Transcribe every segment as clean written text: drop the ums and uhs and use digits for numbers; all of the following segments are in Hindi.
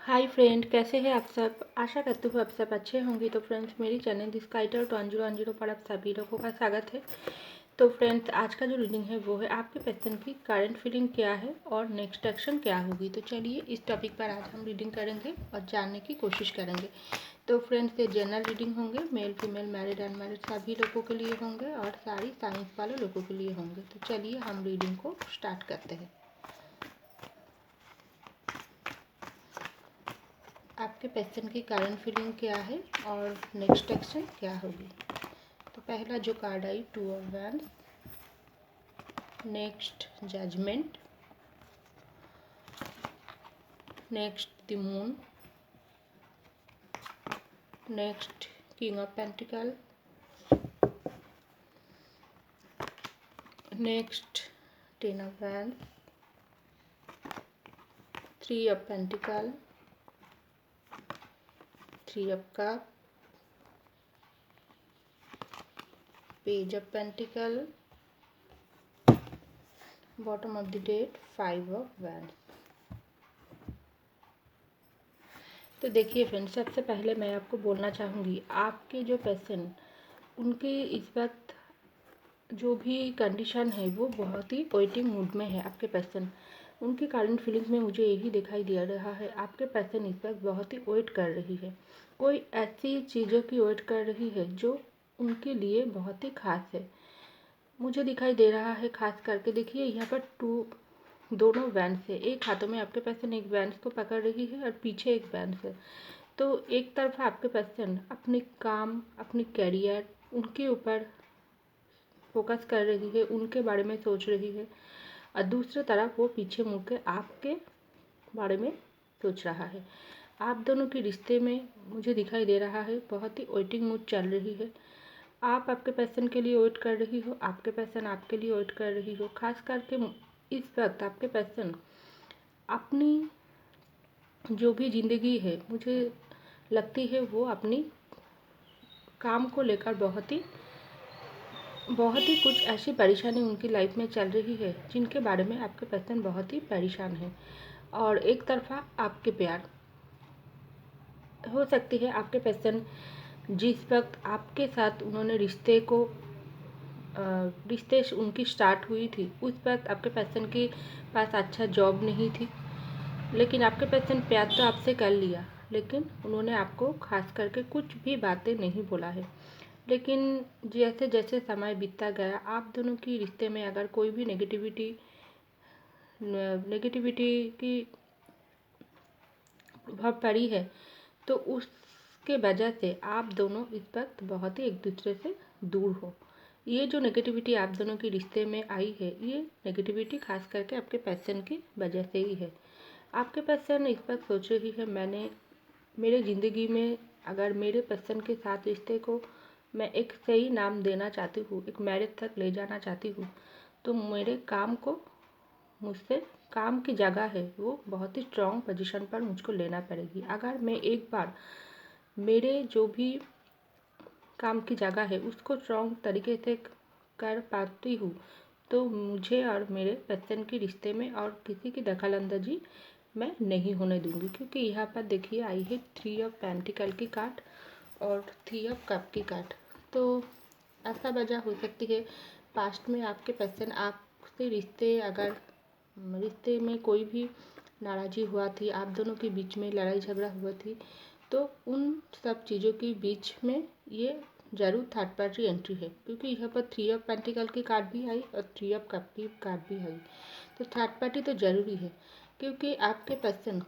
हाय फ्रेंड, कैसे हैं आप सब। आशा करती हूँ आप सब अच्छे होंगे। तो फ्रेंड्स, मेरी चैनल दिस काइटर 1010 पर आप सभी लोगों का स्वागत है। तो फ्रेंड्स, आज का जो रीडिंग है वो है आपके पर्सन की करंट फीलिंग क्या है और नेक्स्ट एक्शन क्या होगी। तो चलिए इस टॉपिक पर आज हम रीडिंग करेंगे और जानने की कोशिश करेंगे। तो फ्रेंड्स, ये जनरल रीडिंग होंगे, मेल फीमेल मैरिड अनमैरिड सभी लोगों के लिए होंगे और सारी साइंस वाले लोगों के लिए होंगे। तो चलिए हम रीडिंग को स्टार्ट करते हैं। आपके पर्सन की करंट फीलिंग क्या है और नेक्स्ट एक्शन क्या होगी। तो पहला जो कार्ड आई, 2 of wands, next judgement, next the moon, next king of pentacle, next 10 of wands, 3 of pentacle, 3 of cup, page of pentacle, bottom of the deck, 5 of wands. तो देखिए फ्रेंड्स, सबसे पहले मैं आपको बोलना चाहूँगी, आपके जो पर्सन उनके इस वक्त जो भी कंडीशन है वो बहुत ही वेटिंग मूड में है। आपके पर्सन उनकी करंट फीलिंग्स में मुझे यही दिखाई दे रहा है। आपके पर्सन इस वक्त बहुत ही वेट कर रही है, कोई ऐसी चीज़ों की वेट कर रही है जो उनके लिए बहुत ही खास है। मुझे दिखाई दे रहा है खास करके, देखिए यहाँ पर दोनों वैंस है। एक हाथों में आपके पर्सन एक वैंस को पकड़ रही है और पीछे एक वैंस है। तो एक तरफ आपके पर्सन अपने काम, अपनी कैरियर, उनके ऊपर फोकस कर रही है, उनके बारे में सोच रही है, और दूसरी तरफ वो पीछे मुड़ के आपके बारे में सोच रहा है। आप दोनों के रिश्ते में मुझे दिखाई दे रहा है बहुत ही वेटिंग मूड चल रही है। आप आपके पर्सन के लिए वेट कर रही हो, आपके पर्सन आपके लिए वेट कर रही हो। खास करके इस वक्त आपके पर्सन अपनी जो भी ज़िंदगी है, मुझे लगती है वो अपनी काम को लेकर बहुत ही कुछ ऐसी परेशानी उनकी लाइफ में चल रही है जिनके बारे में आपके पर्सन बहुत ही परेशान है। और एक तरफा आपके प्यार हो सकती है। आपके पर्सन जिस वक्त आपके साथ उन्होंने रिश्ते उनकी स्टार्ट हुई थी, उस वक्त आपके पर्सन के पास अच्छा जॉब नहीं थी, लेकिन आपके पर्सन प्यार तो आपसे कर लिया, लेकिन उन्होंने आपको खास करके कुछ भी बातें नहीं बोला है। लेकिन जैसे जैसे समय बीतता गया, आप दोनों की रिश्ते में अगर कोई भी नेगेटिविटी की प्रभाव पड़ी है तो उसके वजह से आप दोनों इस वक्त बहुत ही एक दूसरे से दूर हो। ये जो नेगेटिविटी आप दोनों के रिश्ते में आई है, ये नेगेटिविटी खास करके आपके पर्सन की वजह से ही है। आपके पर्सन इस वक्त सोच रही है, मेरे ज़िंदगी में अगर मेरे पर्सन के साथ रिश्ते को मैं एक सही नाम देना चाहती हूँ, एक मैरिज तक ले जाना चाहती हूँ, तो मेरे काम को मुझसे काम की जगह है वो बहुत ही स्ट्रॉन्ग पोजीशन पर मुझको लेना पड़ेगी। अगर मैं एक बार मेरे जो भी काम की जगह है उसको स्ट्रॉन्ग तरीके से कर पाती हूँ, तो मुझे और मेरे पर्सन के रिश्ते में और किसी की दखलंदाजी मैं नहीं होने दूंगी। क्योंकि यहाँ पर देखिए आई है 3 ऑफ पेंटिकल की कार्ड और 3 ऑफ कप की कार्ड। तो ऐसा वजह हो सकती है पास्ट में आपके पर्सन आपसे रिश्ते में कोई भी नाराज़ी हुआ थी, आप दोनों के बीच में लड़ाई झगड़ा हुआ थी, तो उन सब चीज़ों के बीच में ये ज़रूर थर्ड पार्टी एंट्री है। क्योंकि यहाँ पर 3 ऑफ पेंटिकल की कार्ड भी आई और 3 ऑफ कप की कार्ड भी आई, तो थर्ड पार्टी तो ज़रूरी है। क्योंकि आपके पर्सन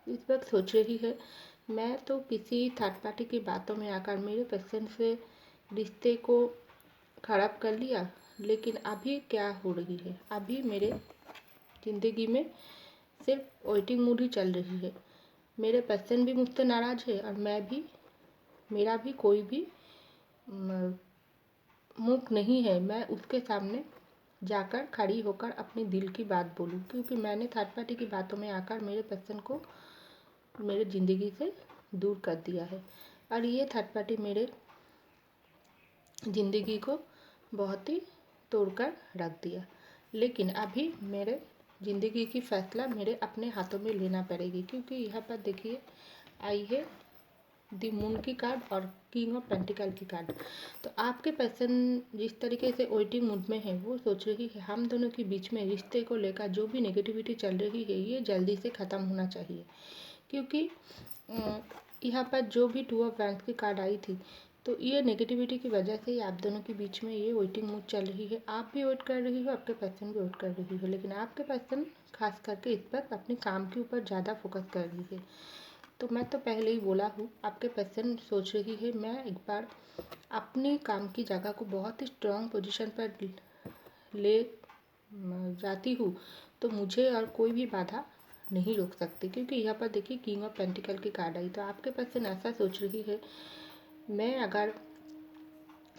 इस वक्त सोच रही है, मैं तो किसी थर्ड पार्टी की बातों में आकर मेरे पर्सन से रिश्ते को खराब कर लिया, लेकिन अभी क्या हो रही है, अभी मेरे ज़िंदगी में सिर्फ वेटिंग मूड ही चल रही है। मेरे पर्सन भी मुझसे नाराज़ है और मेरा भी कोई भी मुख नहीं है मैं उसके सामने जाकर खड़ी होकर अपने दिल की बात बोलूं। क्योंकि मैंने थर्ड पार्टी की बातों में आकर मेरे पर्सन को मेरे ज़िंदगी से दूर कर दिया है, और ये थर्ड पार्टी मेरे ज़िंदगी को बहुत ही तोड़कर रख दिया। लेकिन अभी मेरे ज़िंदगी की फ़ैसला मेरे अपने हाथों में लेना पड़ेगी, क्योंकि यहाँ पर देखिए आई है दी मून की कार्ड और किंग ऑफ पेंटिकल की कार्ड। तो आपके पर्सन जिस तरीके से वेटिंग मूड में है, वो सोच रही है हम दोनों के बीच में रिश्ते को लेकर जो भी नेगेटिविटी चल रही है ये जल्दी से ख़त्म होना चाहिए। क्योंकि यहाँ पर जो भी टू ऑफ वैंड्स की कार्ड आई थी, तो ये नेगेटिविटी की वजह से ही आप दोनों के बीच में ये वेटिंग मूड चल रही है। आप भी वेट कर रही हो, आपके पर्सन भी वेट कर रही है, लेकिन आपके पर्सन खास करके इस वक्त अपने काम के ऊपर ज़्यादा फोकस कर रही है। तो मैं तो पहले ही बोला हूँ, आपके पर्सन सोच रही है मैं एक बार अपने काम की जगह को बहुत ही स्ट्रॉन्ग पोजीशन पर ले जाती हूँ तो मुझे और कोई भी बाधा नहीं रोक सकती। क्योंकि यहाँ पर देखिए किंग ऑफ पेंटिकल की कार्ड आई। तो आपके पर्सन ऐसा सोच रही है मैं अगर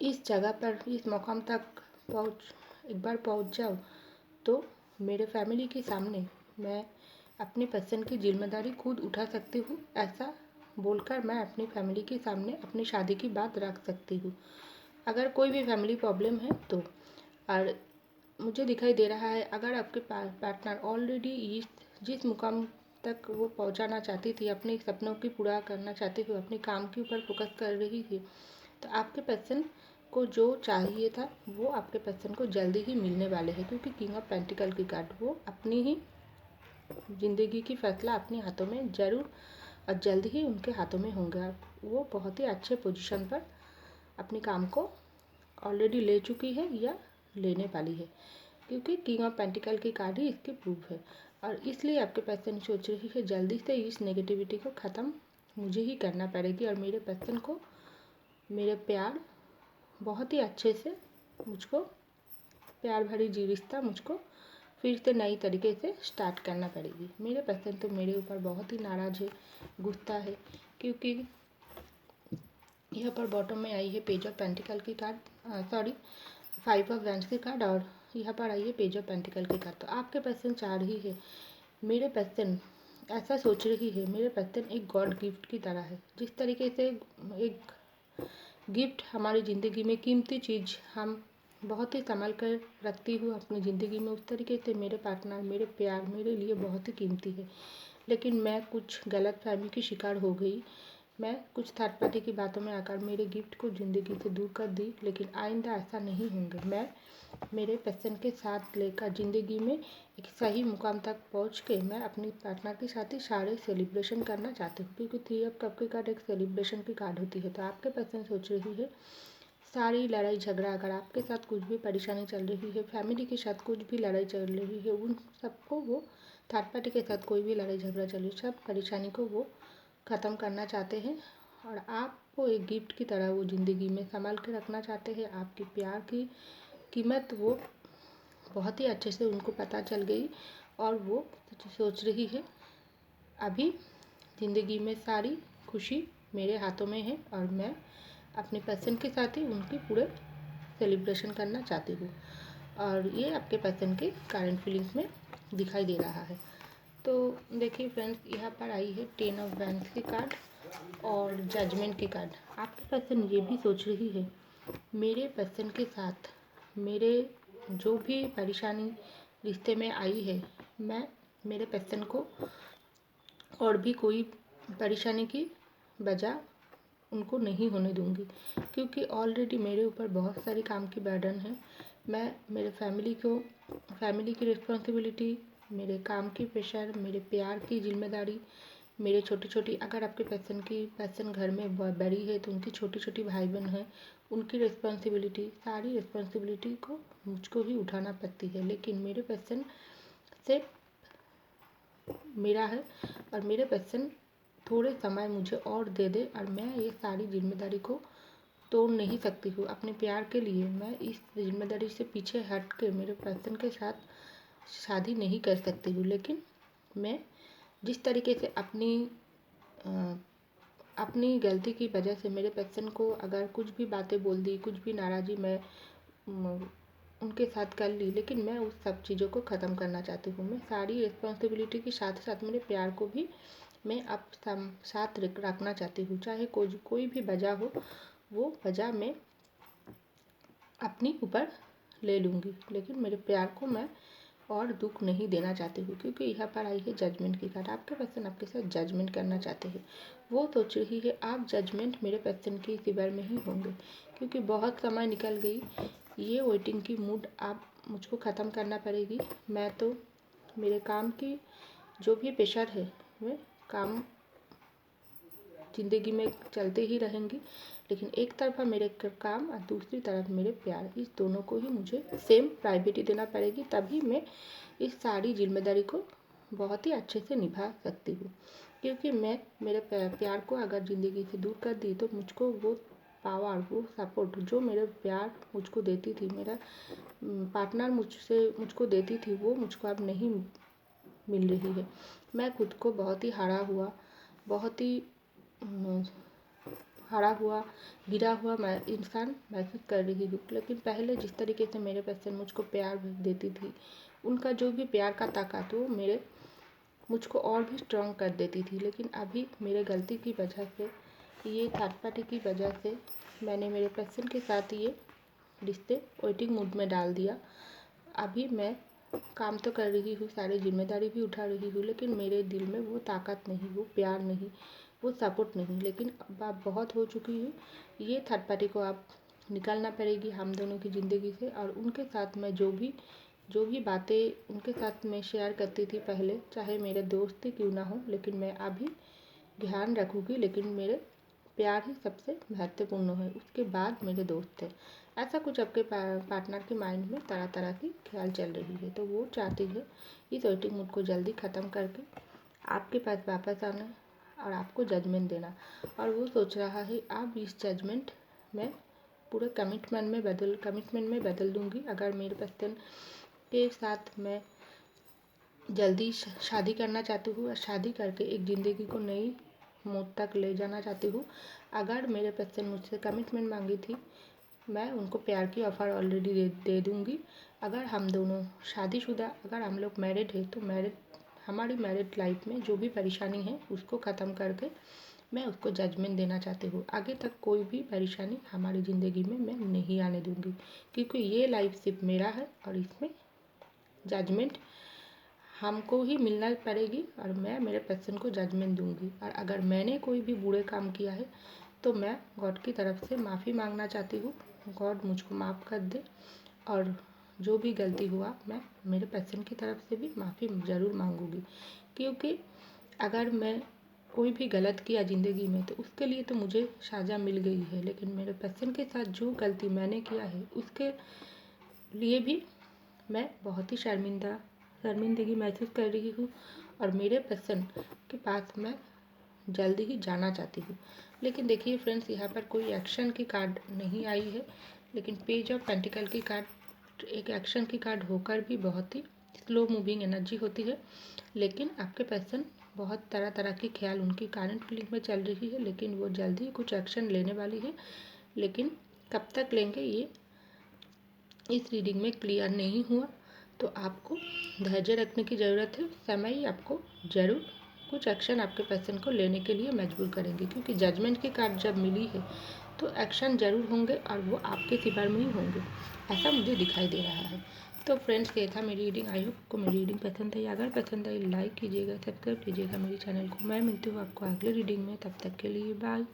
इस जगह पर इस मुकाम तक एक बार पहुँच जाऊँ तो मेरे फैमिली के सामने मैं अपनी पर्सन की जिम्मेदारी खुद उठा सकती हूँ। ऐसा बोलकर मैं अपनी फैमिली के सामने अपनी शादी की बात रख सकती हूँ। अगर कोई भी फैमिली प्रॉब्लम है तो, और मुझे दिखाई दे रहा है अगर आपके पार्टनर ऑलरेडी जिस मुकाम तक वो पहुंचाना चाहती थी, अपने सपनों की पूरा करना चाहती हुई अपने काम के ऊपर फोकस कर रही थी, तो आपके पर्सन को जो चाहिए था वो आपके पर्सन को जल्दी ही मिलने वाले हैं। क्योंकि किंग ऑफ पेंटिकल की कार्ड, वो अपनी ही ज़िंदगी की फैसला अपने हाथों में ज़रूर और जल्द ही उनके हाथों में होंगे। वो बहुत ही अच्छे पोजीशन पर अपने काम को ऑलरेडी ले चुकी है या लेने वाली है। क्योंकि किंग ऑफ पेंटिकल की कार्ड ही इसकी प्रूफ है। और इसलिए आपके पर्सन सोच रही है जल्दी से इस नेगेटिविटी को ख़त्म मुझे ही करना पड़ेगी, और मेरे पर्सन को मेरे प्यार बहुत ही अच्छे से मुझको प्यार भरी जी रिश्ता मुझको फिर से नई तरीके से स्टार्ट करना पड़ेगी। मेरे पर्सन तो मेरे ऊपर बहुत ही नाराज़ है, गुस्सा है। क्योंकि यहाँ पर बॉटम में आई है पेज ऑफ पेंटिकल की कार्ड, फाइव ऑफ वैंड्स की कार्ड, और यहाँ पर आई है पेज ऑफ पेंटिकल की कार्ड। तो आपके पर्सन चाह रही है, मेरे पर्सन ऐसा सोच रही है मेरे पर्सन एक गॉड गिफ्ट की तरह है। जिस तरीके से एक गिफ्ट हमारी ज़िंदगी में कीमती चीज़ हम बहुत ही संभाल कर रखती हूँ अपनी ज़िंदगी में, उस तरीके से मेरे पार्टनर मेरे प्यार मेरे लिए बहुत ही कीमती है। लेकिन मैं कुछ गलत फहमी की शिकार हो गई, मैं कुछ थर्ड पार्टी की बातों में आकर मेरे गिफ्ट को ज़िंदगी से दूर कर दी। लेकिन आइंदा ऐसा नहीं होंगे। मैं मेरे पर्सन के साथ लेकर ज़िंदगी में एक सही मुकाम तक पहुंच के मैं अपनी पार्टनर के साथ ही सारे सेलिब्रेशन करना चाहती हूँ। क्योंकि थ्री ऑफ कप की कार्ड एक सेलिब्रेशन की कार्ड होती है। तो आपके पर्सन सोच रही है सारी लड़ाई झगड़ा, अगर आपके साथ कुछ भी परेशानी चल रही है, फैमिली के साथ कुछ भी लड़ाई चल रही है, उन सबको वो थर्ड पार्टी के साथ कोई भी लड़ाई झगड़ा चल रही है, सब परेशानी को वो ख़त्म करना चाहते हैं। और आपको एक गिफ्ट की तरह वो ज़िंदगी में संभाल के रखना चाहते हैं। आपके प्यार की कीमत वो बहुत ही अच्छे से उनको पता चल गई, और वो सोच रही है अभी ज़िंदगी में सारी खुशी मेरे हाथों में है, और मैं अपने पर्सन के साथ ही उनकी पूरे सेलिब्रेशन करना चाहती हूँ। और ये आपके पर्सन के करंट फीलिंग्स में दिखाई दे रहा है। तो देखिए फ्रेंड्स, यहाँ पर आई है टेन ऑफ वैंड्स की कार्ड और जजमेंट की कार्ड। आपके पर्सन ये भी सोच रही है मेरे पर्सन के साथ मेरे जो भी परेशानी रिश्ते में आई है, मैं मेरे पर्सन को और भी कोई परेशानी की वजह उनको नहीं होने दूंगी। क्योंकि ऑलरेडी मेरे ऊपर बहुत सारी काम की बर्डन है। मैं मेरे फैमिली की रिस्पॉन्सिबिलिटी, मेरे काम की प्रेशर, मेरे प्यार की जिम्मेदारी, मेरे छोटी छोटी, अगर आपके पर्सन घर में बड़ी है तो उनकी छोटी छोटी भाई बहन हैं, उनकी रिस्पॉन्सिबिलिटी, सारी रिस्पॉन्सिबिलिटी को मुझको ही उठाना पड़ती है। लेकिन मेरे पर्सन से मेरा है, और मेरे पर्सन थोड़े समय मुझे और दे दे, और मैं ये सारी जिम्मेदारी को तोड़ नहीं सकती हूँ। अपने प्यार के लिए मैं इस जिम्मेदारी से पीछे हट के मेरे पर्सन के साथ शादी नहीं कर सकती हूँ। लेकिन मैं जिस तरीके से अपनी गलती की वजह से मेरे पर्सन को अगर कुछ भी बातें बोल दी, कुछ भी नाराज़ी मैं उनके साथ कर ली, लेकिन मैं उस सब चीज़ों को ख़त्म करना चाहती हूँ। मैं सारी रिस्पॉन्सिबिलिटी के साथ साथ मेरे प्यार को भी मैं अब साथ रखना चाहती हूँ। चाहे कोई भी वजह हो, वो वजह मैं अपनी ऊपर ले लूँगी, लेकिन मेरे प्यार को मैं और दुख नहीं देना चाहती हूँ, क्योंकि यहाँ पर आई है जजमेंट की कार्ड। आपके पर्सन आपके साथ जजमेंट करना चाहते हैं। वो सोच रही है आप जजमेंट मेरे पर्सन के इसी बार में ही होंगे, क्योंकि बहुत समय निकल गई। ये वेटिंग की मूड आप मुझको ख़त्म करना पड़ेगी। मैं तो मेरे काम की जो भी प्रेशर है वह काम ज़िंदगी में चलते ही रहेंगी, लेकिन एक तरफा मेरे काम और दूसरी तरफ मेरे प्यार, इस दोनों को ही मुझे सेम प्रायोरिटी देना पड़ेगी। तभी मैं इस सारी जिम्मेदारी को बहुत ही अच्छे से निभा सकती हूँ, क्योंकि मैं मेरे प्यार को अगर ज़िंदगी से दूर कर दी तो मुझको वो पावर, वो सपोर्ट जो मेरे प्यार मुझको देती थी, मेरा पार्टनर मुझको देती थी, वो मुझको अब नहीं मिल रही है। मैं खुद को बहुत ही बहुत ही हारा हुआ, गिरा हुआ मैं इंसान महसूस कर रही हूँ। लेकिन पहले जिस तरीके से मेरे पर्सन मुझको प्यार देती थी, उनका जो भी प्यार का ताकत वो मुझको और भी स्ट्रॉन्ग कर देती थी। लेकिन अभी मेरे गलती की वजह से, ये थर्ड पार्टी की वजह से मैंने मेरे पर्सन के साथ ये रिश्ते वेटिंग मूड में डाल दिया। अभी मैं काम तो कर रही हूँ, सारी जिम्मेदारी भी उठा रही हूँ, लेकिन मेरे दिल में वो ताकत नहीं, वो प्यार नहीं, वो सपोर्ट नहीं। लेकिन अब आप बहुत हो चुकी है। ये थर्ड पार्टी को आप निकालना पड़ेगी हम दोनों की ज़िंदगी से। और उनके साथ मैं जो भी बातें उनके साथ मैं शेयर करती थी पहले, चाहे मेरे दोस्त ही क्यों ना हो, लेकिन मैं अभी ध्यान रखूँगी। लेकिन मेरे प्यार ही सबसे महत्वपूर्ण है, उसके बाद मेरे दोस्त है। ऐसा कुछ आपके पार्टनर के माइंड में तरह तरह की ख्याल चल रही है। तो वो चाहती है इस वेटिंग मूड को जल्दी ख़त्म करके आपके पास वापस आना और आपको जजमेंट देना। और वो सोच रहा है आप इस जजमेंट में पूरे कमिटमेंट में बदल दूंगी। अगर मेरे पर्सन के साथ मैं जल्दी शादी करना चाहती हूँ और शादी करके एक ज़िंदगी को नई मोड़ तक ले जाना चाहती हूँ। अगर मेरे पर्सन मुझसे कमिटमेंट मांगी थी, मैं उनको प्यार की ऑफ़र ऑलरेडी दे दूँगी। अगर हम दोनों शादीशुदा, अगर हम लोग मैरिड है तो हमारी मैरिड लाइफ में जो भी परेशानी है उसको ख़त्म करके मैं उसको जजमेंट देना चाहती हूँ। आगे तक कोई भी परेशानी हमारी ज़िंदगी में मैं नहीं आने दूँगी, क्योंकि ये लाइफ सिर्फ मेरा है और इसमें जजमेंट हमको ही मिलना पड़ेगी। और मैं मेरे पर्सन को जजमेंट दूँगी। और अगर मैंने कोई भी बुरे काम किया है तो मैं गॉड की तरफ से माफ़ी मांगना चाहती हूँ। गॉड मुझको माफ़ कर दे। और जो भी गलती हुआ मैं मेरे पर्सन की तरफ से भी माफ़ी ज़रूर मांगूंगी, क्योंकि अगर मैं कोई भी गलत किया ज़िंदगी में तो उसके लिए तो मुझे सज़ा मिल गई है। लेकिन मेरे पर्सन के साथ जो गलती मैंने किया है उसके लिए भी मैं बहुत ही शर्मिंदगी महसूस कर रही हूँ। और मेरे पर्सन के पास मैं जल्दी ही जाना चाहती हूँ। लेकिन देखिए फ्रेंड्स, यहाँ पर कोई एक्शन की कार्ड नहीं आई है, लेकिन पेज ऑफ पेंटिकल की कार्ड एक एक्शन की कार्ड होकर भी बहुत ही स्लो मूविंग एनर्जी होती है। लेकिन आपके पर्सन बहुत तरह तरह की ख्याल उनकी करंट फीलिंग में चल रही है, लेकिन वो जल्दी कुछ एक्शन लेने वाली है। लेकिन कब तक लेंगे ये इस रीडिंग में क्लियर नहीं हुआ। तो आपको धैर्य रखने की ज़रूरत है। समय ही आपको ज़रूर कुछ एक्शन आपके पर्सन को लेने के लिए मजबूर करेंगे, क्योंकि जजमेंट की कार्ड जब मिली है तो एक्शन ज़रूर होंगे और वो आपके फेवर में ही होंगे, ऐसा मुझे दिखाई दे रहा है। तो फ्रेंड्स, ये था मेरी रीडिंग। आई होप आपको मेरी रीडिंग पसंद आई। अगर पसंद आई लाइक कीजिएगा, सब्सक्राइब कीजिएगा मेरे चैनल को। मैं मिलती हूँ आपको अगले रीडिंग में। तब तक के लिए बाय।